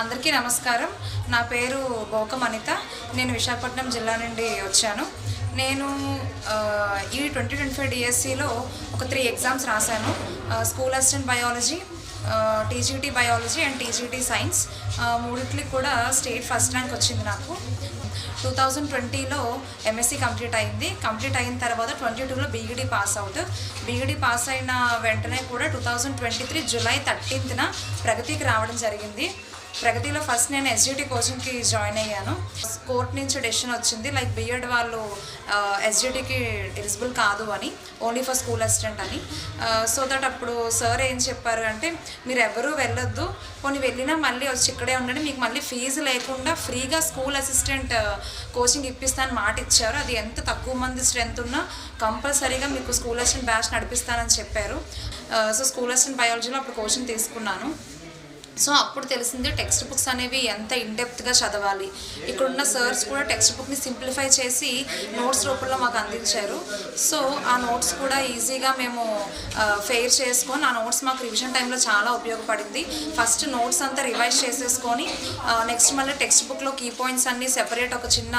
అందరికీ నమస్కారం. నా పేరు బోకం అనిత. నేను విశాఖపట్నం జిల్లా నుండి వచ్చాను. నేను ఈ 2025 డిఎస్సిలో ఒక 3 ఎగ్జామ్స్ రాశాను. School assistant biology, TGT biology and TGT science. మూడిట్లకి కూడా స్టేట్ ఫస్ట్ ర్యాంక్ వచ్చింది నాకు. 2020లో ఎంఎస్సి కంప్లీట్ అయింది. కంప్లీట్ అయిన తర్వాత 22లో BEd pass out. BEd pass అయిన వెంటనే కూడా 2023 జూలై 13న ప్రగతికి రావడం జరిగింది. ప్రగతిలో ఫస్ట్ నేను ఎస్జిటి కోచింగ్కి జాయిన్ అయ్యాను. కోర్ట్ నుంచి డెసిషన్ వచ్చింది, లైక్ బిఎడ్ వాళ్ళు ఎస్జిటికి ఎలిజిబుల్ కాదు అని, ఓన్లీ ఫర్ స్కూల్ అసిస్టెంట్ అని. సో దట్ అప్పుడు సార్ ఏం చెప్పారు అంటే, మీరు ఎవరూ వెళ్ళొద్దు, కొన్ని వెళ్ళినా మళ్ళీ వచ్చి ఇక్కడే ఉండండి, మీకు మళ్ళీ ఫీజు లేకుండా ఫ్రీగా స్కూల్ అసిస్టెంట్ కోచింగ్ ఇప్పిస్తానని మాట ఇచ్చారు. అది ఎంత తక్కువ మంది స్ట్రెంత్ ఉన్నా కంపల్సరీగా మీకు స్కూల్ అసిస్టెంట్ బ్యాచ్ని నడిపిస్తానని చెప్పారు. సో స్కూల్ అసిస్టెంట్ బయాలజీలో అప్పుడు కోచింగ్ తీసుకున్నాను. సో అప్పుడు తెలిసింది టెక్స్ట్ బుక్స్ అనేవి ఎంత ఇన్డెప్త్గా చదవాలి. ఇక్కడున్న సర్స్ కూడా టెక్స్ట్ బుక్ని సింప్లిఫై చేసి నోట్స్ రూపంలో మాకు అందించారు. సో ఆ నోట్స్ కూడా ఈజీగా మేము ఫెయిర్ చేసుకొని, ఆ నోట్స్ మాకు రివిజన్ టైంలో చాలా ఉపయోగపడింది. ఫస్ట్ నోట్స్ అంతా రివైజ్ చేసేసుకొని నెక్స్ట్ మళ్ళీ టెక్స్ట్ బుక్లో కీ పాయింట్స్ అన్నీ సెపరేట్ ఒక చిన్న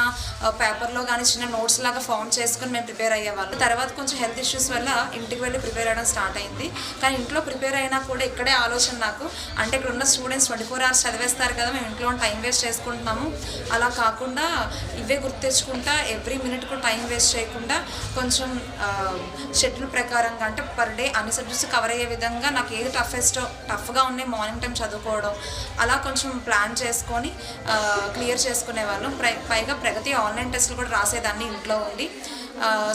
పేపర్లో కానీ చిన్న నోట్స్ లాగా ఫామ్ చేసుకొని మేము ప్రిపేర్ అయ్యేవాళ్ళం. తర్వాత కొంచెం హెల్త్ ఇష్యూస్ వల్ల ఇంటికి వెళ్ళి ప్రిపేర్ అవ్వడం స్టార్ట్ అయింది. కానీ ఇంట్లో ప్రిపేర్ అయినా కూడా ఇక్కడే ఆలోచన నాకు, అంటే ఇక్కడ ఉన్న స్టూడెంట్స్ 24 hours చదివేస్తారు కదా, మేము ఇంట్లో టైం వేస్ట్ చేసుకుంటున్నాము. అలా కాకుండా ఇవే గుర్తు తెచ్చుకుంటా ఎవ్రీ మినిట్ కూడా టైం వేస్ట్ చేయకుండా కొంచెం షెడ్యూల్ ప్రకారంగా, అంటే పర్ డే అన్ని సబ్జెక్ట్స్ కవర్ అయ్యే విధంగా నాకు ఏది టఫ్గా ఉన్నాయి మార్నింగ్ టైం చదువుకోవడం, అలా కొంచెం ప్లాన్ చేసుకొని క్లియర్ చేసుకునేవాళ్ళం. పైగా ప్రగతి ఆన్లైన్ టెస్టులు కూడా రాసేదాన్ని ఇంట్లో ఉండి.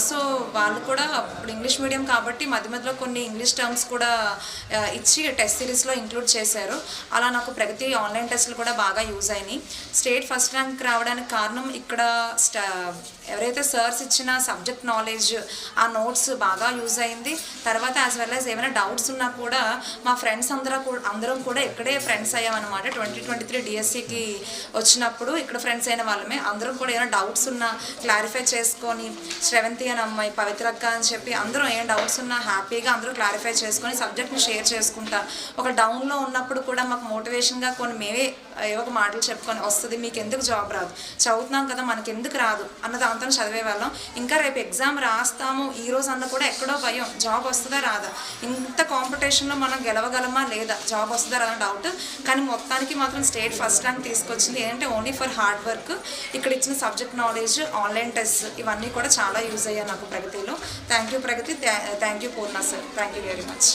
సో వాళ్ళు కూడా ఇప్పుడు ఇంగ్లీష్ మీడియం కాబట్టి మధ్య మధ్యలో కొన్ని ఇంగ్లీష్ టర్మ్స్ కూడా ఇచ్చి టెస్ట్ సిరీస్లో ఇంక్లూడ్ చేశారు. అలా నాకు ప్రగతి ఆన్లైన్ టెస్టులు కూడా బాగా యూజ్ అయినాయి. స్టేట్ ఫస్ట్ ర్యాంక్ రావడానికి కారణం ఇక్కడ ఎవరైతే సర్స్ ఇచ్చిన సబ్జెక్ట్ నాలెడ్జ్, ఆ నోట్స్ బాగా యూజ్ అయింది. తర్వాత యాజ్ వెల్ యాజ్ ఏమైనా డౌట్స్ ఉన్నా కూడా మా ఫ్రెండ్స్ అందరం కూడా ఇక్కడే ఫ్రెండ్స్ అయ్యామన్నమాట. 2023 డిఎస్సికి వచ్చినప్పుడు ఇక్కడ ఫ్రెండ్స్ అయిన వాళ్ళమే. అందరం కూడా ఏమైనా డౌట్స్ ఉన్నా క్లారిఫై చేసుకొని, శ్రవంతి అని అమ్మాయి, పవిత్రక్క అని చెప్పి అందరం ఏం డౌట్స్ ఉన్నా హ్యాపీగా అందరూ క్లారిఫై చేసుకొని సబ్జెక్ట్ని షేర్ చేసుకుంటా. ఒక డౌన్లో ఉన్నప్పుడు కూడా మాకు మోటివేషన్గా కొన్ని మేమే ఏవో ఒక మాటలు చెప్పుకొని, వస్తుంది మీకు ఎందుకు జాబ్ రాదు, చదువుతున్నాం కదా మనకి ఎందుకు రాదు అన్న దాంతో చదివేవాళ్ళం. ఇంకా రేపు ఎగ్జామ్ రాస్తాము ఈ రోజు అన్న కూడా ఎక్కడో భయం, జాబ్ వస్తుందా రాదా, ఇంత కాంపిటీషన్లో మనం గెలవగలమా లేదా, జాబ్ వస్తుందా రాదా డౌట్. కానీ మొత్తానికి మాత్రం స్టేట్ ఫస్ట్ ర్యాంక్ తీసుకొచ్చింది. ఏంటంటే ఓన్లీ ఫర్ హార్డ్ వర్క్. ఇక్కడ ఇచ్చిన సబ్జెక్ట్ నాలెడ్జ్, ఆన్లైన్ టెస్ట్, ఇవన్నీ కూడా చాలా యూజ్ అయ్యాయి నాకు ప్రగతిలో. Thank you Pragati, thank you Purna sir, thank you very much.